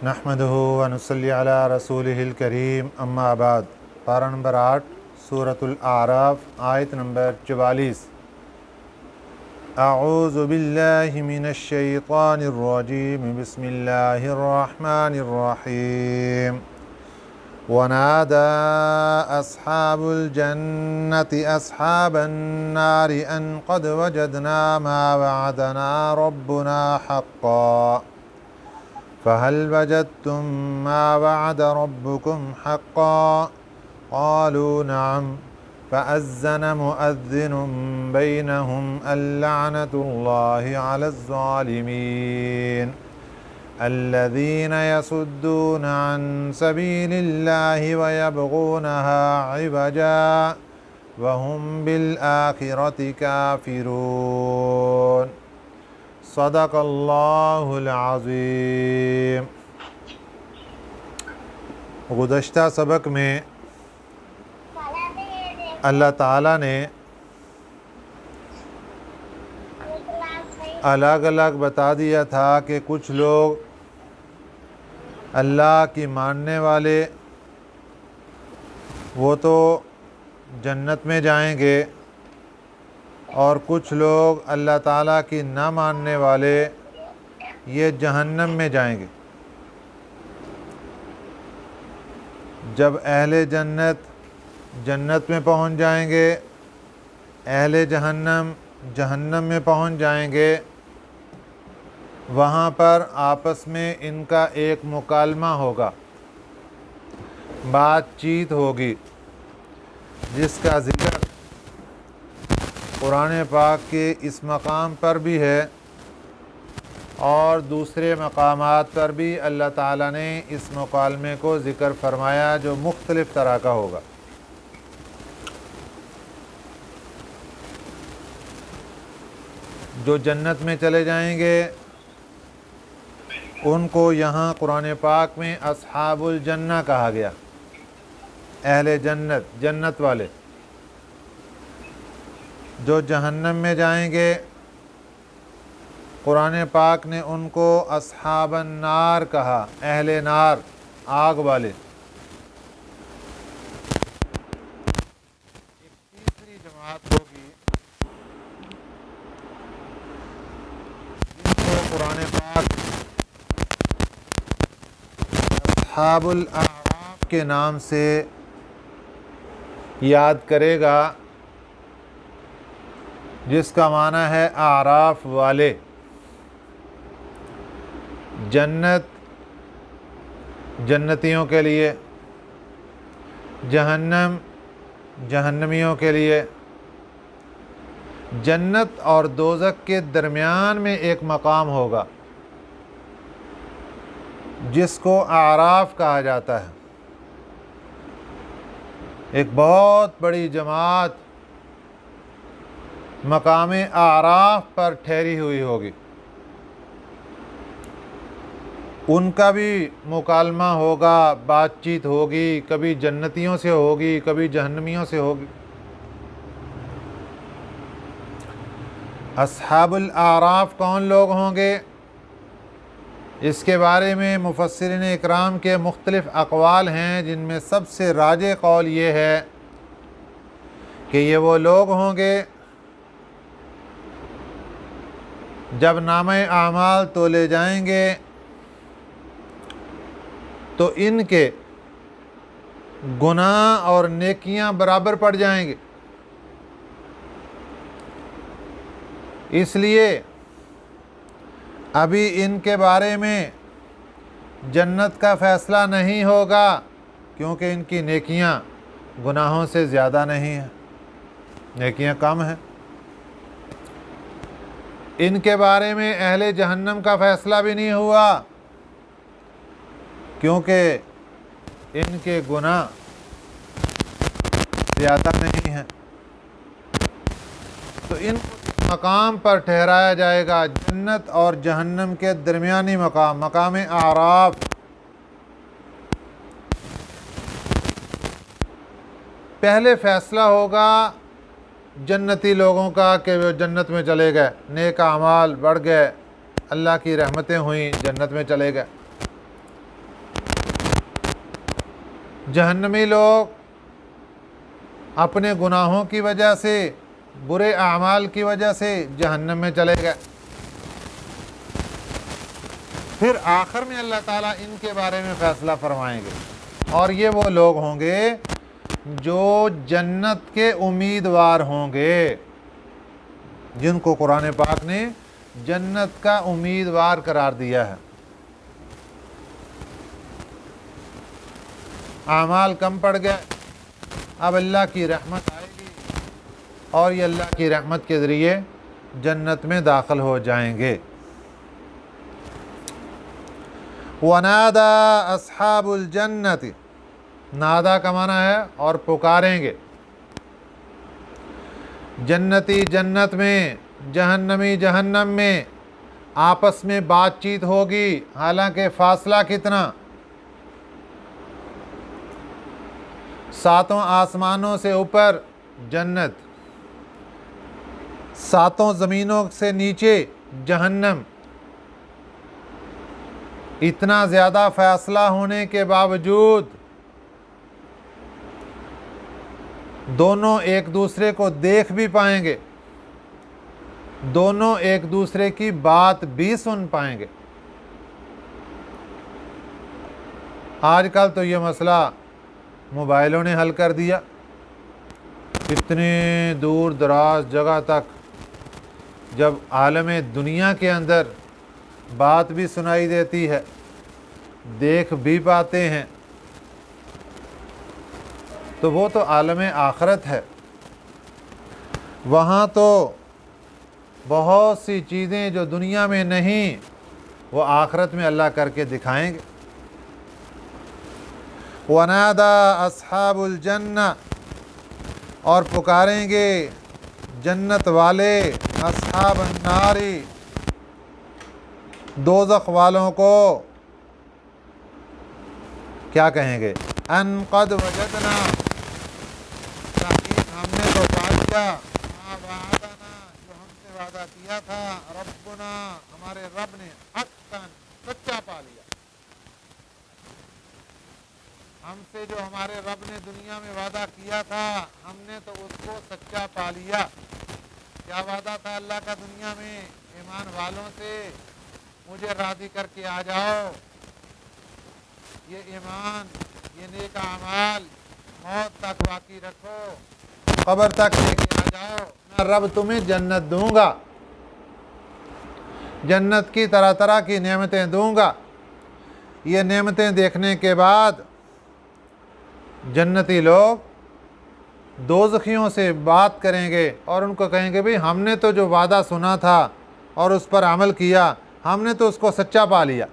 نحمدہ ونصلی علی رسولہ الکریم اما بعد۔ پارہ نمبر 8 سورۃ الاعراف آیت نمبر 44۔ اعوذ باللہ من الشیطان الرجیم بسم اللہ الرحمن الرحیم۔ ونادى أصحاب الجنة أصحاب النار أن قد وجدنا ما وعدنا ربنا حقا فهل وجدتم ما وعد ربكم حقا قالوا نعم فأذن مؤذن بينهم اللعنة الله على الظالمين الذين يصدون عن سبيل الله ويبغونها عوجا وهم بالآخرة كافرون صدق اللہ العظیم۔ گزشتہ سبق میں اللہ تعالیٰ نے الگ الگ بتا دیا تھا کہ کچھ لوگ اللہ کی ماننے والے وہ تو جنت میں جائیں گے، اور کچھ لوگ اللہ تعالیٰ کی نہ ماننے والے یہ جہنم میں جائیں گے۔ جب اہل جنت جنت میں پہنچ جائیں گے، اہل جہنم جہنم میں پہنچ جائیں گے، وہاں پر آپس میں ان کا ایک مکالمہ ہوگا، بات چیت ہوگی، جس کا ذکر قرآن پاک کے اس مقام پر بھی ہے اور دوسرے مقامات پر بھی اللہ تعالیٰ نے اس مکالمے کو ذکر فرمایا، جو مختلف طرح کا ہوگا۔ جو جنت میں چلے جائیں گے ان کو یہاں قرآن پاک میں اصحاب الجنہ کہا گیا، اہل جنت، جنت والے۔ جو جہنم میں جائیں گے قرآن پاک نے ان کو اصحاب النار کہا، اہل نار، آگ والے۔ ایک تیسری جماعت ہوگی جن کو قرآن پاک اصحاب الاعراف کے نام سے یاد کرے گا، جس کا معنی ہے اعراف والے۔ جنت جنتیوں کے لیے، جہنم جہنمیوں کے لیے۔ جنت اور دوزخ کے درمیان میں ایک مقام ہوگا جس کو اعراف کہا جاتا ہے۔ ایک بہت بڑی جماعت مقام اعراف پر ٹھہری ہوئی ہوگی، ان کا بھی مکالمہ ہوگا، بات چیت ہوگی، کبھی جنتیوں سے ہوگی، کبھی جہنمیوں سے ہوگی۔ اصحاب الاعراف کون لوگ ہوں گے؟ اس کے بارے میں مفسرین اکرام کے مختلف اقوال ہیں، جن میں سب سے راجح قول یہ ہے کہ یہ وہ لوگ ہوں گے جب نامہ اعمال تولے جائیں گے تو ان کے گناہ اور نیکیاں برابر پڑ جائیں گے۔ اس لیے ابھی ان کے بارے میں جنت کا فیصلہ نہیں ہوگا، کیونکہ ان کی نیکیاں گناہوں سے زیادہ نہیں ہیں، نیکیاں کم ہیں۔ ان کے بارے میں اہل جہنم کا فیصلہ بھی نہیں ہوا، کیونکہ ان کے گناہ زیادہ نہیں ہیں۔ تو ان کو مقام پر ٹھہرایا جائے گا، جنت اور جہنم کے درمیانی مقام، مقام اعراف۔ پہلے فیصلہ ہوگا جنتی لوگوں کا کہ وہ جنت میں چلے گئے، نیک اعمال بڑھ گئے، اللہ کی رحمتیں ہوئیں، جنت میں چلے گئے۔ जहन्नमी लोग अपने गुनाहों की वजह से, बुरे अमाल की वजह से जहन्नम में चले गए। फिर आखिर में अल्लाह ताला इनके बारे में फ़ैसला फरमाएंगे, और ये वो लोग होंगे जो जन्नत के उम्मीदवार होंगे, जिनको कुरान पाक ने जन्नत का उम्मीदवार करार दिया है। आमाल कम पड़ गए, अब अल्लाह की रहमत आएगी और ये अल्लाह की रहमत के ज़रिए जन्नत में दाखिल हो जाएंगे। वनादा अस्हाबुल जन्नति, नादा का माना है और पुकारेंगे। जन्नती जन्नत में, जहन्नमी जहन्नम में आपस में बातचीत होगी। हालांकि फ़ासला कितना, 7 आसमानों से ऊपर जन्नत, 7 ज़मीनों से नीचे जहन्नम। इतना ज़्यादा फ़ासला होने के बावजूद दोनों एक दूसरे को देख भी पाएंगे, दोनों एक दूसरे की बात भी सुन पाएंगे। आजकल तो ये मसला मोबाइलों ने हल कर दिया। इतने दूर दराज जगह तक जब आलम दुनिया के अंदर बात भी सुनाई देती है, देख भी पाते हैं, तो वो तो आलम आखरत है। वहाँ तो बहुत सी चीज़ें जो दुनिया में नहीं, वो आखरत में अल्लाह करके दिखाएंगे। वनादा अस्हाबुल जन्ना, और पुकारेंगे जन्नत वाले, अस्हाबन नारी, दोज़ख वालों को। क्या कहेंगे? अन क़द वजदना, ताकि हमने तो पा लिया, मा वाअदना, जो हमसे वादा किया था, रब्बुना, हमारे रब ने, हक़्क़न, सच्चा पा लिया। हमसे जो हमारे रब ने दुनिया में वादा किया था, हमने तो उसको सच्चा पा लिया। क्या वादा था अल्लाह का दुनिया में? ईमान वालों से, मुझे राज़ी करके आ जाओ, ये ईमान, ये नेक अमाल मौत तक बाकी रखो, कब्र तक लेके आ जाओ, मैं रब तुम्हें जन्नत दूंगा, जन्नत की तरह तरह की नेमतें दूंगा। ये नेमतें देखने के बाद जन्नती लोग दोज़खियों से बात करेंगे और उनको कहेंगे, भाई हमने तो जो वादा सुना था और उस पर अमल किया, हमने तो उसको सच्चा पा लिया।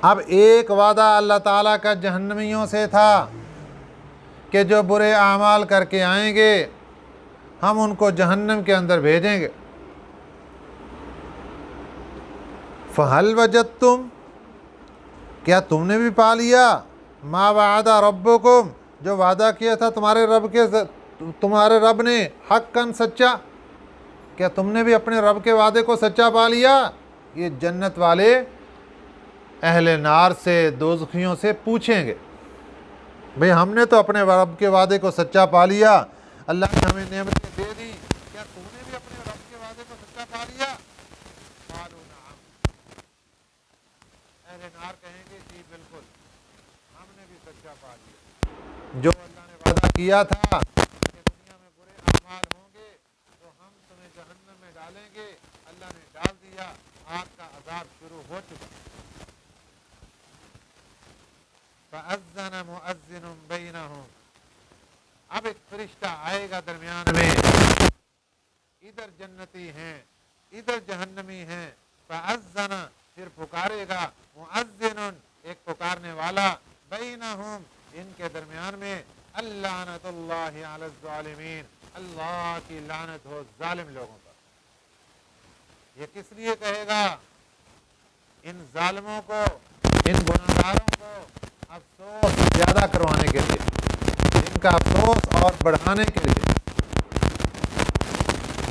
अब एक वादा अल्लाह ताला का जहन्नमियों से था कि जो बुरे आमाल करके आएंगे हम उनको जहन्नम के अंदर भेजेंगे। फ़हल वजदतुम, क्या तुमने भी पा लिया? मा वादा रब्बुकुम, जो वादा किया था तुम्हारे रब ने, हक़्क़न, सच्चा। क्या तुमने भी अपने रब के वादे को सच्चा पा लिया? ये जन्नत वाले अहले नार से, दोज़खियों से पूछेंगे, भाई हमने तो अपने रब के वादे को सच्चा पा लिया, अल्लाह ने हमें नेमतें दे दी, क्या तुमने भी अपने रब के वादे को सच्चा पा लिया? क़ालू नअम, अहले नार कहेंगे, जी बिल्कुल, हमने भी सच्चा पा लिया। जो अल्लाह ने वादा किया था कि दुनिया में बुरे अमाल होंगे तो हम तुम्हें जहन्नम में डालेंगे, अल्लाह ने डाल दिया, आग का अज़ाब शुरू हो चुका। फ़अज़्ज़न मुअज़्ज़िनुम बैनहुम, अब एक फरिश्ता आएगा दरमियान में, इधर जन्नती हैं, इधर जहन्नमी हैं। फ़अज़्ज़न, फिर पुकारेगा, मुअज़्ज़िनुन, एक पुकारने वाला, बैनहुम, इनके दरमियान में, अल्लानतुल्लाहि अलज़्ज़ालिमीन, अल्लाह की लानत हो जालिम लोगों पर। ये किस लिए कहेगा? इन जालिमों को, इन गुनाहगारों को अफसोस ज़्यादा करवाने के लिए, इनका अफसोस और बढ़ाने के लिए।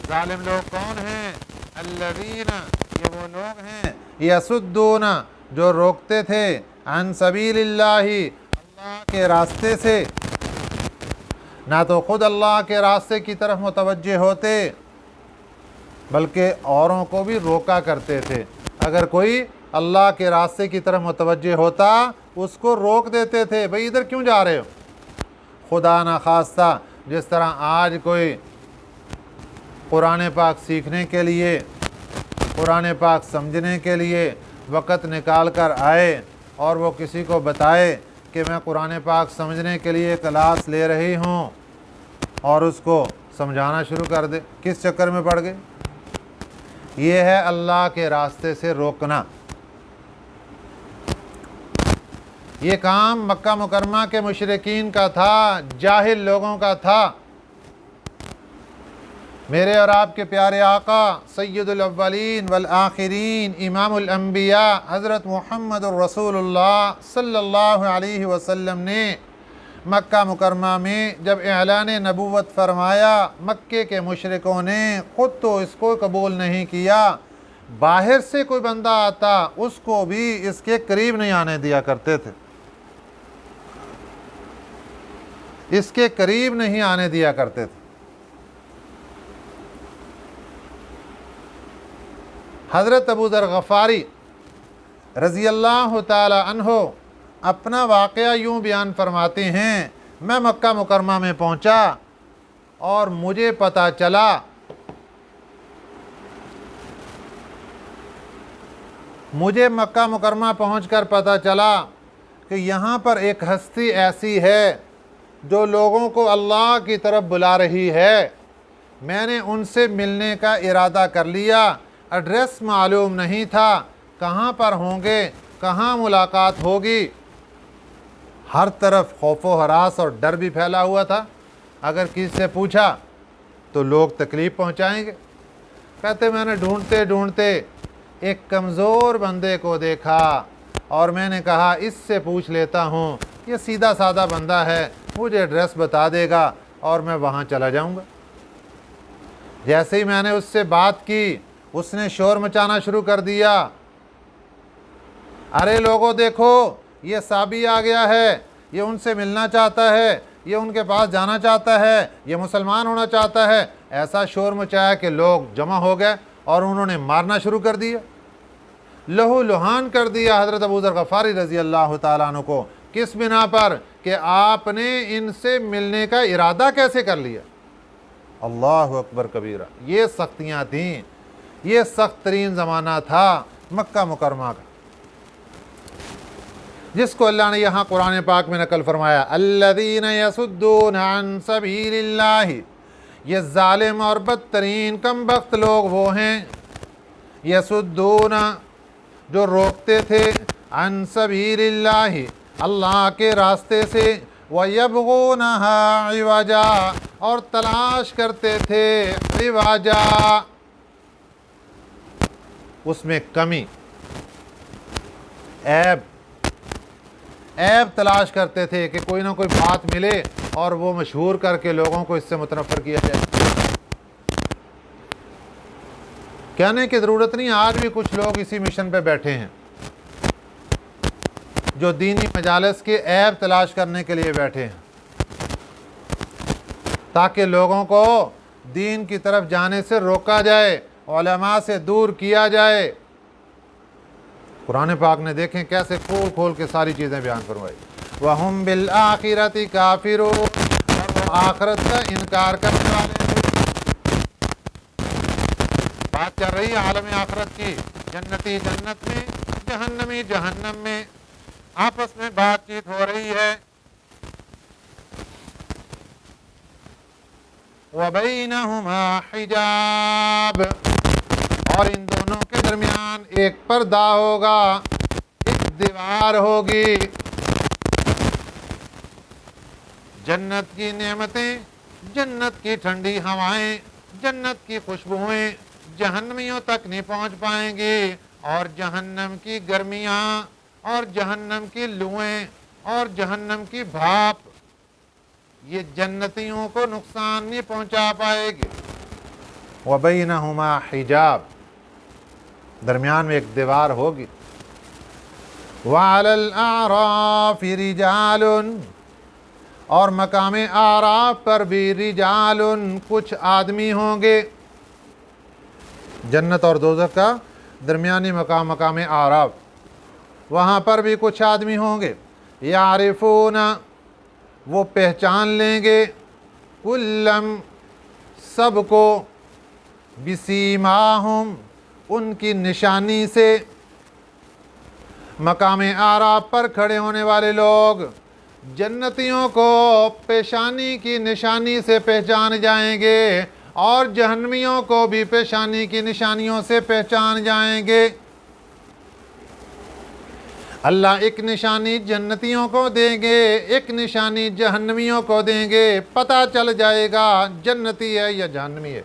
जालिम लोग कौन हैं? अल्लज़ीना, ये वो लोग हैं, यसुद्दूना, जो रोकते थे, अन सबीलिल्लाहि, अल्लाह के रास्ते से, ना तो ख़ुद अल्लाह के रास्ते की तरफ मुतवज्जे होते बल्कि औरों को भी रोका करते थे। अगर कोई अल्लाह के रास्ते की तरफ मुतवज्जे होता उसको रोक देते थे, भाई इधर क्यों जा रहे हो। खुदा ना खास्ता जिस तरह आज कोई कुरान पाक सीखने के लिए, कुरान पाक समझने के लिए वक़्त निकाल कर आए और वो किसी को बताए कि मैं कुरान पाक समझने के लिए क्लास ले रही हूँ और उसको समझाना शुरू कर दे, किस चक्कर में पड़ गए। ये है अल्लाह के रास्ते से रोकना। ये काम मक्का मुकरमा के मुशरिकीन का था, जाहिल लोगों का था। मेरे और आपके प्यारे आका सय्यदुल अव्वलीन वल आखिरीन इमामुल अंबिया हज़रत मुहम्मदुर रसूलुल्लाह सल्लल्लाहु अलैहि वसल्लम ने मक्का मुकरमा में जब ऐलान नबूवत फरमाया, मक्के के मुशरिकों ने ख़ुद तो इसको कबूल नहीं किया, बाहर से कोई बंदा आता उसको भी इसके करीब नहीं आने दिया करते थे, इसके करीब नहीं आने दिया करते थे। हज़रत अबू ज़र गफ़ारी रज़ी अल्लाह ताला अन्हो अपना वाक़या यूँ बयान फरमाते हैं, मैं मक्का मुकरमा में पहुँचा और मुझे पता चला मुझे मक्का मुकरमा पहुँचकर पता चला कि यहाँ पर एक हस्ती ऐसी है जो लोगों को अल्लाह की तरफ बुला रही है। मैंने उनसे मिलने का इरादा कर लिया, एड्रेस मालूम नहीं था, कहाँ पर होंगे, कहाँ मुलाकात होगी। हर तरफ खौफ व हरास और डर भी फैला हुआ था। अगर किसी से पूछा तो लोग तकलीफ़ पहुँचाएंगे। कहते मैंने ढूंढते ढूंढते एक कमज़ोर बंदे को देखा और मैंने कहा इससे पूछ लेता हूँ, ये सीधा साधा बंदा है, मुझे एड्रेस बता देगा और मैं वहाँ चला जाऊँगा। जैसे ही मैंने उससे बात की उसने शोर मचाना शुरू कर दिया, अरे लोगों देखो ये साबी आ गया है, ये उनसे मिलना चाहता है, ये उनके पास जाना चाहता है, ये मुसलमान होना चाहता है। ऐसा शोर मचाया कि लोग जमा हो गए और उन्होंने मारना शुरू कर दिया, लहू लुहान कर दिया हज़रत अबू ज़र गफ़ारी रज़ी अल्लाह ताला अन्हु को। किस बिना पर कि आपने इनसे मिलने का इरादा कैसे कर लिया। अल्लाह अकबर कबीरा। ये सख्तियाँ थीं, ये सख्त तरीन ज़माना था मक्का मुकरमा का, जिसको अल्लाह ने यहाँ कुरान पाक में नकल फरमाया, अल्लज़ीना यसुद्दूना अन सबीलिल्लाहि, ये जालिम और बदतरीन कमबख्त लोग वो हैं, यसुद्दूना जो रोकते थे, अन सबीलिल्लाहि अल्लाह के रास्ते से, व यबगूनहा इवाजा और तलाश करते थे इवाजा, उसमें कमी, ऐब तलाश करते थे कि कोई ना कोई बात मिले और वो मशहूर करके लोगों को इससे मुतनफ़र किया जाए। कहने की ज़रूरत नहीं, आज भी कुछ लोग इसी मिशन पे बैठे हैं जो दीनी मजालिस के ऐब तलाश करने के लिए बैठे हैं ताकि लोगों को दीन की तरफ जाने से रोका जाए, उलमा से दूर किया जाए। कुरान पाक ने देखें कैसे खोल खोल के सारी चीज़ें बयान फरमाई। वहुम बिल आखिरति काफिरून, और वो आखिरत का इनकार करने वाले। बात चल रही है आलम आखिरत की, जन्नती जन्नत में, जहन्नमी जहन्नम में, आपस में बातचीत हो रही है। वबैनहुमा हिजाब, और इन दोनों के दरमियान एक पर्दा होगा, एक दीवार होगी। जन्नत की नेमतें, जन्नत की ठंडी हवाएं, जन्नत की खुशबुएं जहन्नमियों तक नहीं पहुंच पाएंगी, और जहन्नम की गर्मियां और जहन्नम की लुएं और जहन्नम की भाप ये जन्नतियों को नुकसान नहीं पहुंचा पाएगी। वबैनहुमा हिजाब, दरमियान में एक दीवार होगी। वअलल आराफि रिजालुन, और मकाम आराफ पर भी रिजालुन, कुछ आदमी होंगे। जन्नत और दोज़ख का दरमियानी मकाम मकाम आराफ, वहाँ पर भी कुछ आदमी होंगे। यारिफूना, वो पहचान लेंगे, कुल्लम, सबको, बिसीमाहुम, उनकी निशानी से। मकाम आराफ पर खड़े होने वाले लोग जन्नतियों को पेशानी की निशानी से पहचान जाएंगे और जहन्नमियों को भी पेशानी की निशानियों से पहचान जाएंगे। अल्लाह एक निशानी जन्नतियों को देंगे, एक निशानी जहन्नमियों को देंगे, पता चल जाएगा जन्नती है या जहन्नमी है।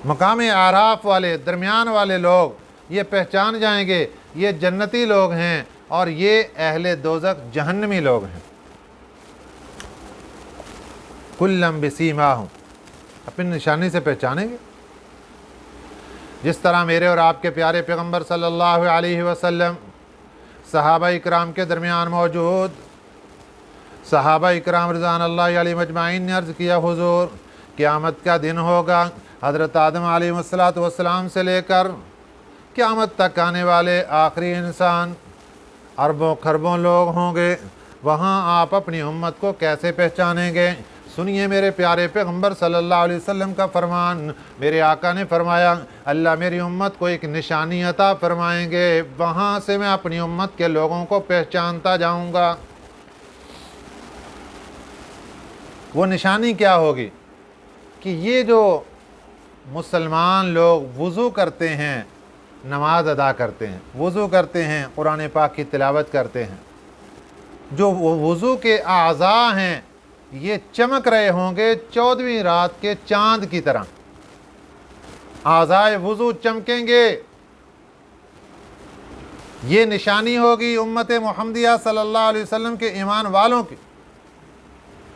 मकाम आराफ वाले दरमियान वाले लोग ये पहचान जाएंगे ये जन्नती लोग हैं और ये अहले दोज़ख जहन्नमी लोग हैं। कुल्लम बिसीमाहुम, अपनी निशानी से पहचानेंगे। जिस तरह मेरे और आपके प्यारे पैगम्बर सल्लल्लाहु अलैहि वसल्लम सहाबा इकराम के दरमियान मौजूद सहाबा इकराम रिज़वानुल्लाहि अलैहिम अजमाइन ने अर्ज़ किया, हुज़ूर क़यामत का दिन होगा, हज़रत आदम अलैहिस्सलातु वस्सलाम से लेकर क़यामत तक आने वाले आखिरी इंसान अरबों खरबों लोग होंगे, वहाँ आप अपनी उम्मत को कैसे पहचानेंगे? सुनिए मेरे प्यारे पैगम्बर सल्लल्लाहु अलैहि वसल्लम का फरमान। मेरे आका ने फरमाया, अल्लाह मेरी उम्मत को एक निशानी अता फरमाएंगे, वहाँ से मैं अपनी उम्मत के लोगों को पहचानता जाऊँगा। वो निशानी क्या होगी कि ये जो मुसलमान लोग वज़ू करते हैं, नमाज अदा करते हैं, वज़ू करते हैं, कुरान पाक की तिलावत करते हैं, जो वज़ू के आज़ा हैं ये चमक रहे होंगे 14वीं रात के चांद की तरह। आज़ाए वज़ू चमकेंगे। ये निशानी होगी उम्मत मुहम्मदिया सल्लल्लाहु अलैहि वसल्लम के ईमान वालों की।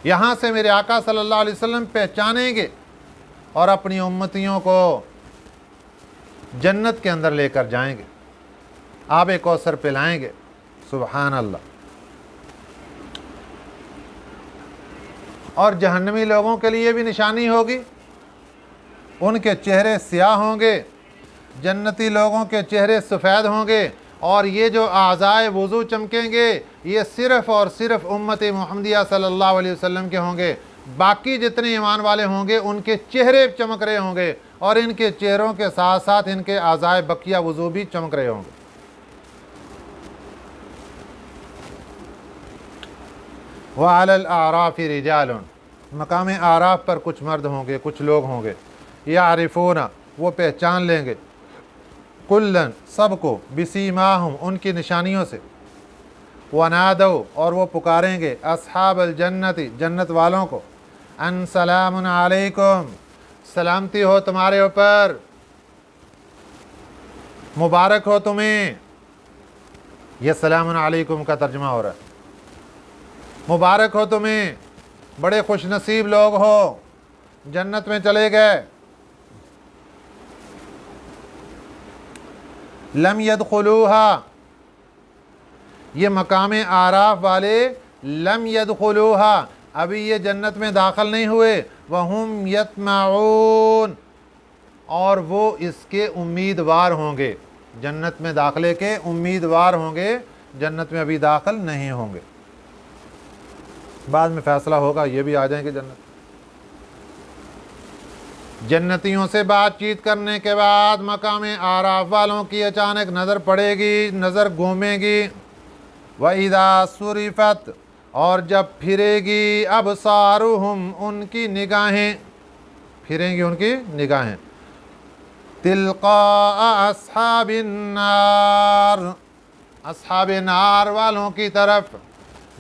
यहाँ से मेरे आका सल्लल्लाहु अलैहि वसल्लम पहचानेंगे और अपनी उम्मतियों को जन्नत के अंदर लेकर जाएंगे, आब कौसर पिलाएंगे। सुबहान अल्लाह। और जहन्नमी लोगों के लिए भी निशानी होगी, उनके चेहरे स्याह होंगे, जन्नती लोगों के चेहरे सफ़ेद होंगे और ये जो आज़ाए वज़ू चमकेंगे ये सिर्फ़ और सिर्फ उम्मत मुहम्मदिया सल्लल्लाहु अलैहि वसल्लम के होंगे। बाकी जितने ईमान वाले होंगे उनके चेहरे चमक रहे होंगे और इनके चेहरों के साथ साथ इनके आज़ाए बकिया वज़ू भी चमक रहे होंगे। वअलल आराफि रिजालुन, मकाम आराफ पर कुछ मर्द होंगे, कुछ लोग होंगे। यारिफूना, वो पहचान लेंगे, कुल्लन, सबको, बिसीमाहुम, उनकी निशानियों से। वनादो, और वो पुकारेंगे, अस्हाबल जन्नति, जन्नत वालों को, अन सलामुन अलैकुम, सलामती हो तुम्हारे ऊपर, मुबारक हो तुम्हें। यह सलामुन अलैकुम का तर्जुमा हो रहा है, मुबारक हो तुम्हें, बड़े खुश नसीब लोग हो, जन्नत में चले गए। लम यदखुलूहा, ये मकाम आराफ वाले लम यदखुलूहा, अभी ये जन्नत में दाखिल नहीं हुए। वहुम यतमऊन, और वो इसके उम्मीदवार होंगे, जन्नत में दाखिले के उम्मीदवार होंगे, जन्नत में अभी दाखिल नहीं होंगे। बाद में फैसला होगा, ये भी आ जाएंगे जन्नत। जन्नतियों से बातचीत करने के बाद मकाम आराफ वालों की अचानक नज़र पड़ेगी, नज़र घूमेगी। वइज़ा सुरिफत, और जब फिरेगी अबसारुहुम, उनकी निगाहें फिरेंगी, उनकी निगाहें, तिलका अस्हाबिन नार, अस्हाब नार वालों की तरफ,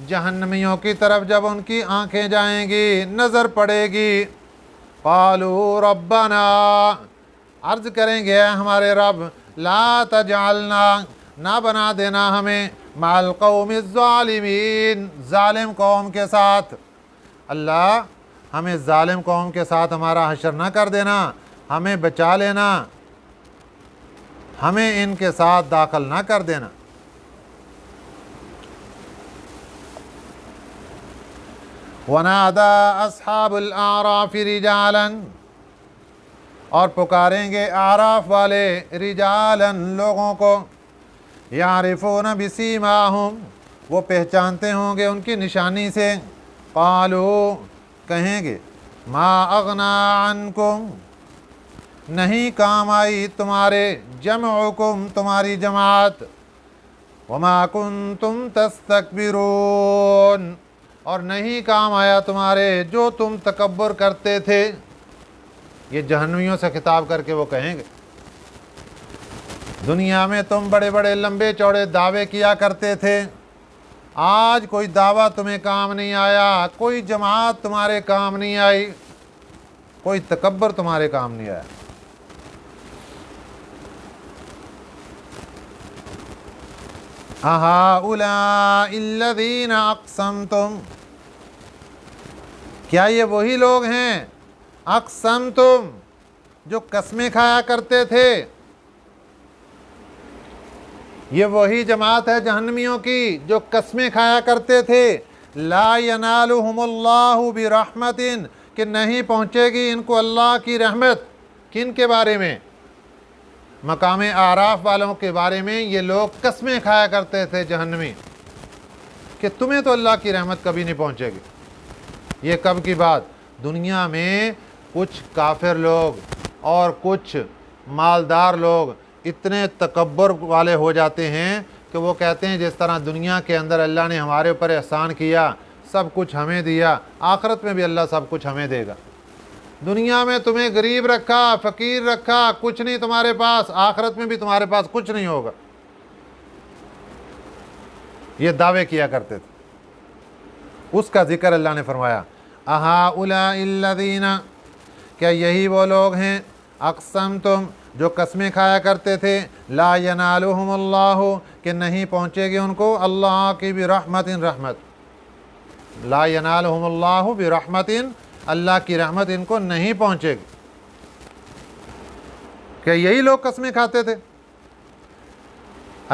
जहन्नमियों की तरफ जब उनकी आंखें जाएंगी, नज़र पड़ेगी। क़ालू रब्बना, अर्ज़ करेंगे हमारे रब, ला तजअलना, ना बना देना हमें, माल कौमिज़ ज़ालिमीन, ज़ालिम कौम के साथ। अल्लाह हमें ज़ालिम कौम के साथ हमारा हशर ना कर देना, हमें बचा लेना। ہمیں ان کے ساتھ داخل نہ کر دینا۔ وَنَادَى أَصْحَابُ الْأَعْرَافِ رِجَالًا، اور پکاریں گے اعراف والے رجالاً لوگوں کو، یعرفون بسیماہم، وہ پہچانتے ہوں گے ان کی نشانی سے، قالوا، کہیں گے، ما اغنا عنکم، نہیں کام آئی تمہارے، جمعکم، تمہاری جماعت، وما کنتم تستکبرون، اور نہیں کام آیا تمہارے جو تم تکبر کرتے تھے۔ یہ جہنمیوں سے خطاب کر کے وہ کہیں گے، دنیا میں تم بڑے بڑے لمبے چوڑے دعوے کیا کرتے تھے، آج کوئی دعویٰ تمہیں کام نہیں آیا، کوئی جماعت تمہارے کام نہیں آئی، کوئی تکبر تمہارے کام نہیں آیا۔ اَهَٰؤُلَاءِ الَّذِينَ أَقْسَمْتُمْ، کیا یہ وہی لوگ ہیں، اقسمتم، جو قسمیں کھایا کرتے تھے؟ یہ وہی جماعت ہے جہنمیوں کی جو قسمیں کھایا کرتے تھے، لا ینالہم اللہ برحمت، کہ نہیں پہنچے گی ان کو اللہ کی رحمت۔ کن کے بارے میں؟ مقام اعراف والوں کے بارے میں یہ لوگ قسمیں کھایا کرتے تھے جہنمی، کہ تمہیں تو اللہ کی رحمت کبھی نہیں پہنچے گی۔ یہ کب کی بات؟ دنیا میں کچھ کافر لوگ اور کچھ مالدار لوگ اتنے تکبر والے ہو جاتے ہیں کہ وہ کہتے ہیں جس طرح دنیا کے اندر اللہ نے ہمارے اوپر احسان کیا، سب کچھ ہمیں دیا، آخرت میں بھی اللہ سب کچھ ہمیں دے گا۔ دنیا میں تمہیں غریب رکھا، فقیر رکھا، کچھ نہیں تمہارے پاس، آخرت میں بھی تمہارے پاس کچھ نہیں ہوگا۔ یہ دعوے کیا کرتے تھے، اس کا ذکر اللہ نے فرمایا، اَهَٰؤُلَاءِ الَّذِينَ، کیا یہی وہ لوگ ہیں، اقسمتم، جو قسمیں کھایا کرتے تھے، لا ینالہم اللہ، کہ نہیں پہنچے گی ان کو اللہ کی برحمت، رحمت، لا ینالہم اللہ برحمت، اللہ کی رحمت ان کو نہیں پہنچے گی۔ کہ یہی لوگ قسمیں کھاتے تھے؟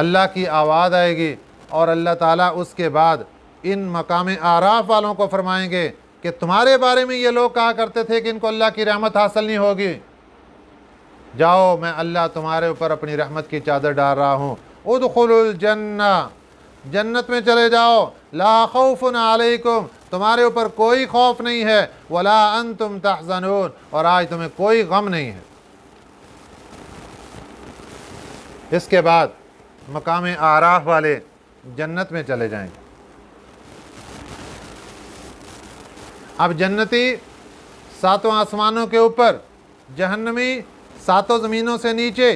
اللہ کی آواز آئے گی اور اللہ تعالیٰ اس کے بعد ان مقام اعراف والوں کو فرمائیں گے کہ تمہارے بارے میں یہ لوگ کہا کرتے تھے کہ ان کو اللہ کی رحمت حاصل نہیں ہوگی، جاؤ میں اللہ تمہارے اوپر اپنی رحمت کی چادر ڈال رہا ہوں، ادخلوا الجنہ، جنت میں چلے جاؤ، لا خوف علیکم، تمہارے اوپر کوئی خوف نہیں ہے، ولا انتم تحزنون، اور آج تمہیں کوئی غم نہیں ہے۔ اس کے بعد مقام اعراف والے جنت میں چلے جائیں گے۔ اب جنتی ساتوں آسمانوں کے اوپر، جہنمی ساتوں زمینوں سے نیچے،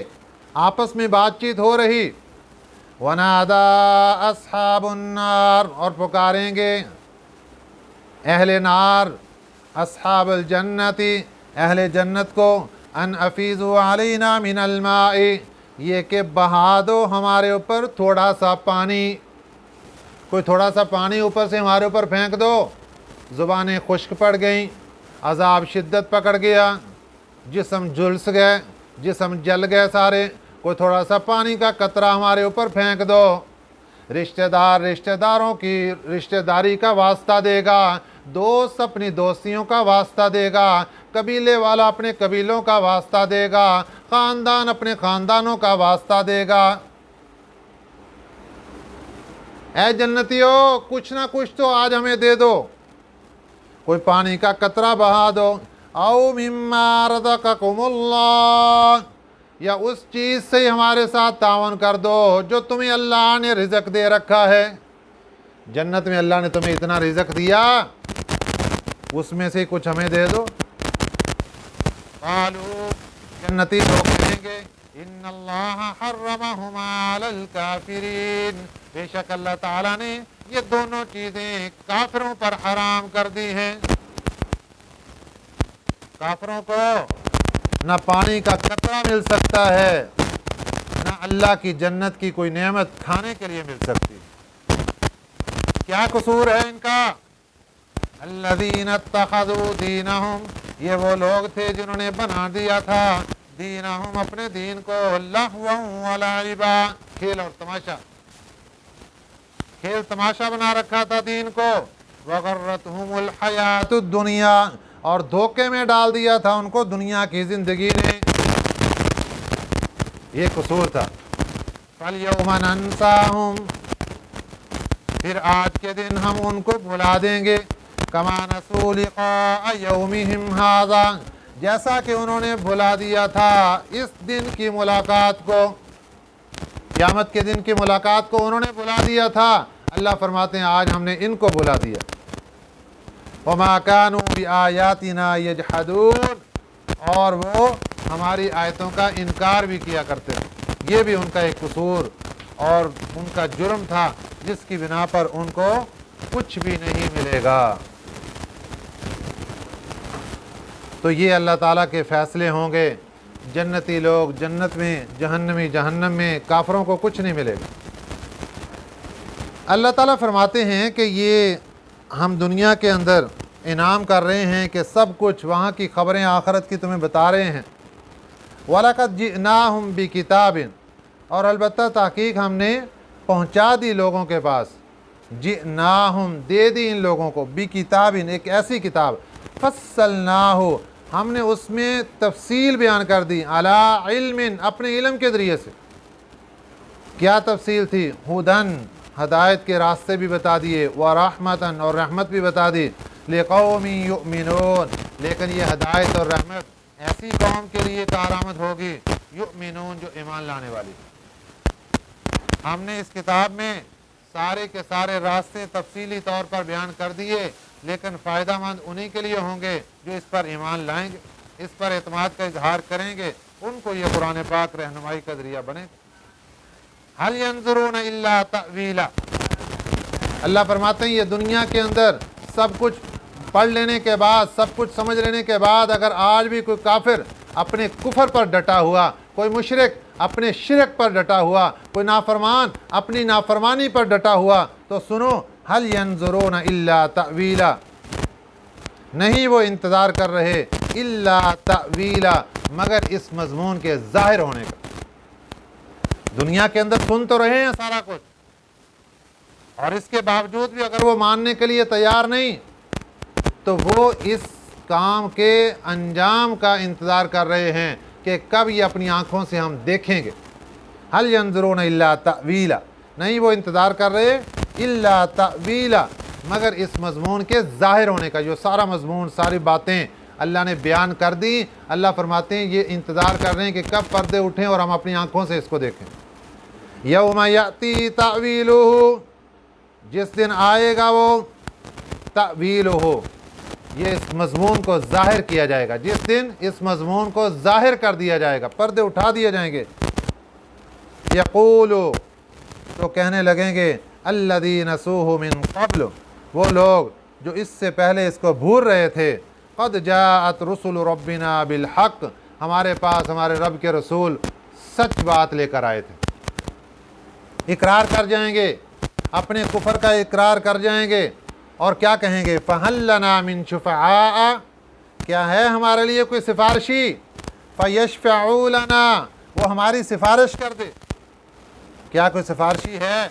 آپس میں بات چیت ہو رہی، وَنَادَى أَصْحَابُ النَّارِ، اور پکاریں گے اہل نار، اصحاب الجنتی، اہل جنت کو، ان افیضوا علینا من الماء، یہ کہ بہا دو ہمارے اوپر تھوڑا سا پانی، کوئی تھوڑا سا پانی اوپر سے ہمارے اوپر پھینک دو۔ زبانیں خشک پڑ گئیں، عذاب شدت پکڑ گیا، جسم جھلس گئے، جسم جل گئے سارے، کوئی تھوڑا سا پانی کا قطرہ ہمارے اوپر پھینک دو۔ رشتہ دار رشتہ داروں کی رشتہ داری کا واسطہ دے گا، دوست اپنی دوستیوں کا واسطہ دے گا، قبیلے والا اپنے قبیلوں کا واسطہ دے گا، خاندان اپنے خاندانوں کا واسطہ دے گا۔ اے جنتیوں، کچھ نہ کچھ تو آج ہمیں دے دو، کوئی پانی کا قطرہ بہا دو، او مما رزقکم اللہ، یا اس چیز سے ہمارے ساتھ تعاون کر دو جو تمہیں اللہ نے رزق دے رکھا ہے۔ جنت میں اللہ نے تمہیں اتنا رزق دیا، اس میں سے کچھ ہمیں دے دو۔ قالوا، جنتی لوگ کہیں گے، ان اللہ حرمہما علی الکافرین، بے شک اللہ تعالیٰ نے یہ دونوں چیزیں کافروں پر حرام کر دی ہیں۔ کافروں کو نہ پانی کا قطرہ مل سکتا ہے، نہ اللہ کی جنت کی کوئی نعمت کھانے کے لیے مل سکتی۔ کیا قصور ہے ان کا؟ الذین اتخذوا دینہم، یہ وہ لوگ تھے جنہوں نے بنا دیا تھا दीनहुम अपने दीन को लहवन व लाइबा खेल और तमाशा, खेल तमाशा बना रखा था दीन को। वगर्रतहुमुल हयातुद दुनिया और धोखे में डाल दिया था उनको दुनिया की जिंदगी ने, ये कसूर था। फल-यौमा नंसाहुम फिर आज के दिन हम उनको भुला देंगे, कमा नसू लिक़ा यौमिहिम हाज़ा जैसा कि उन्होंने भुला दिया था इस दिन की मुलाकात को, क़यामत के दिन की मुलाकात को उन्होंने भुला दिया था। अल्लाह फरमाते हैं आज हमने इनको भुला दिया। वमा कानू बिआयातिना यजहदून और वो हमारी आयतों का इनकार भी किया करते थे। ये भी उनका एक कसूर और उनका जुर्म था जिसकी बिना पर उनको कुछ भी नहीं मिलेगा। तो ये अल्लाह ताला के फ़ैसले होंगे, जन्नती लोग जन्नत में, जहन्नमी जहन्नम में, काफरों को कुछ नहीं मिलेगा। अल्लाह ताला फरमाते हैं कि ये हम दुनिया के अंदर इनाम कर रहे हैं कि सब कुछ वहाँ की ख़बरें आखरत की तुम्हें बता रहे हैं। वलक़द जिअनाहुम बिकिताबिन और अलबत्ता ताकीक हमने पहुँचा दी लोगों के पास, जिअनाहुम दे दी इन लोगों को, बिकिताबिन एक ऐसी किताब, फस्सलनाहु हमने उसमें तफसील बयान कर दी, अला इल्मिन अपने इल्म के ज़रिए से। क्या तफसील थी? हुदन हदायत के रास्ते भी बता दिए, व रहमतन और रहमत भी बता दी, लिक़ौमी युमिनून लेकिन ये हदायत और रहमत ऐसी कौम के लिए कारआमद होगी, युमिनून जो ईमान लाने वाली। हमने इस किताब में सारे के सारे रास्ते तफसीली तौर पर बयान कर दिए, लेकिन फ़ायदामंद उन्हीं के लिए होंगे जो इस पर ईमान लाएंगे, इस पर एतमाद का इजहार करेंगे, उनको ये कुरान पाक रहनुमाई का ज़रिया बने। हल यंजुरून इल्ला तअवीला अल्लाह फरमाते हैं ये दुनिया के अंदर सब कुछ पढ़ लेने के बाद, सब कुछ समझ लेने के बाद अगर आज भी कोई काफिर अपने कुफर पर डटा हुआ, कोई मुशरिक अपने शिरक पर डटा हुआ, कोई नाफरमान अपनी नाफरमानी पर डटा हुआ, तो सुनो, हल यंजुरून इल्ला तअवीला नहीं वो इंतज़ार कर रहे, इल्ला तअवीला मगर इस मज़मून के ज़ाहिर होने का। दुनिया के अंदर सुन तो रहे हैं सारा कुछ, और इसके बावजूद भी अगर वो मानने के लिए तैयार नहीं, तो वो इस काम के अंजाम का इंतज़ार कर रहे हैं कि कब ये अपनी आँखों से हम देखेंगे। हल यंजुरून इल्ला तअवीला नहीं वो इंतज़ार कर रहे, इल्ला तअवीला मगर इस मज़मून के ज़ाहिर होने का। जो सारा मज़मून, सारी बातें अल्लाह ने बयान कर दी, अल्लाह फरमाते हैं ये इंतज़ार कर रहे हैं कि कब पर्दे उठें और हम अपनी आँखों से इसको देखें। यौम याती तावीलुहु जिस दिन आएगा वो, तावीलुहु ये इस मज़मून को ज़ाहिर किया जाएगा, जिस दिन इस मज़मून को ज़ाहिर कर दिया जाएगा, पर्दे उठा दिए जाएंगे। यक़ूलु तो कहने लगेंगे, अल्लज़ी नसूहु मिन क़ब्ल वो लोग जो इससे पहले इसको भूल रहे थे, क़द जाअत रुसुलु रब्बिना बिल हक़ हमारे पास हमारे रब के रसूल सच बात लेकर आए थे। इकरार कर जाएंगे, अपने कुफर का इकरार कर जाएंगे और क्या कहेंगे, फ़हल लना मिन शुफ़आ क्या है हमारे लिए कोई सिफारशी, फ़यशफ़उ लना वो हमारी सिफारिश कर दे। क्या कोई सिफारशी है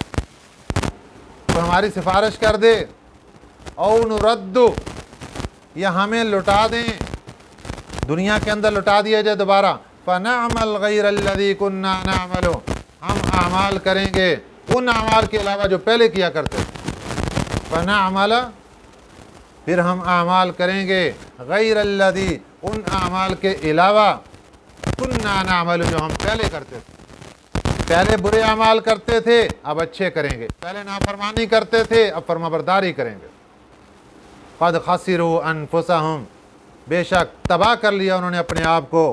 तो हमारी सिफारिश कर दे। औ नुरद्दु या हमें लुटा दें, दुनिया के अंदर लुटा दिया जाए दोबारा। फ़नअमल गैरल्लज़ी कुन्ना नअमलु हम आमाल करेंगे उन आमाल के अलावा जो पहले किया करते। फ़नअमल फिर हम आमाल करेंगे, गैरल्लज़ी उन आमाल के अलावा, कुन्ना नअमलु जो हम पहले करते थे। पहले बुरे अमाल करते थे अब अच्छे करेंगे, पहले नाफरमानी करते थे अब फरमाबरदारी करेंगे। क़द खसिरू अनफुसहुम बेशक तबाह कर लिया उन्होंने अपने आप को,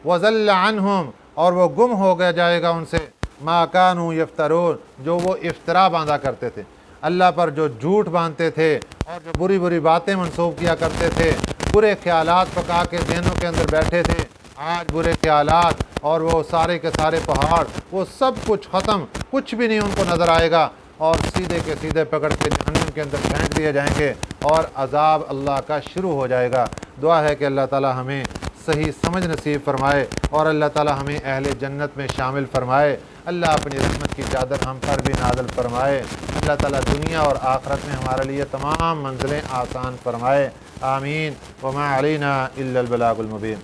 वज़ल्ल अन्हुम और वो गुम हो गया जाएगा उनसे, मा कानू यफ्तरून जो वो इफ्तरा बांधा करते थे, अल्लाह पर जो झूठ बांधते थे और जो बुरी बुरी बातें मंसूब किया करते थे, बुरे ख्यालात पका के जहनों के अंदर बैठे थे। आज बुरे ख्यालात और वो सारे के सारे पहाड़ वो सब कुछ ख़त्म, कुछ भी नहीं उनको नज़र आएगा और सीधे के सीधे पकड़ के जहन्नम के अंदर फेंक दिए जाएंगे और अज़ाब अल्लाह का शुरू हो जाएगा। दुआ है कि अल्लाह ताला हमें صحیح سمجھ نصیب فرمائے اور اللہ تعالی ہمیں اہل جنت میں شامل فرمائے۔ اللہ اپنی رحمت کی چادر ہم پر بھی نازل فرمائے۔ اللہ تعالی دنیا اور آخرت میں ہمارے لیے تمام منزلیں آسان فرمائے۔ آمین۔ وما علینا الا البلاغ المبین۔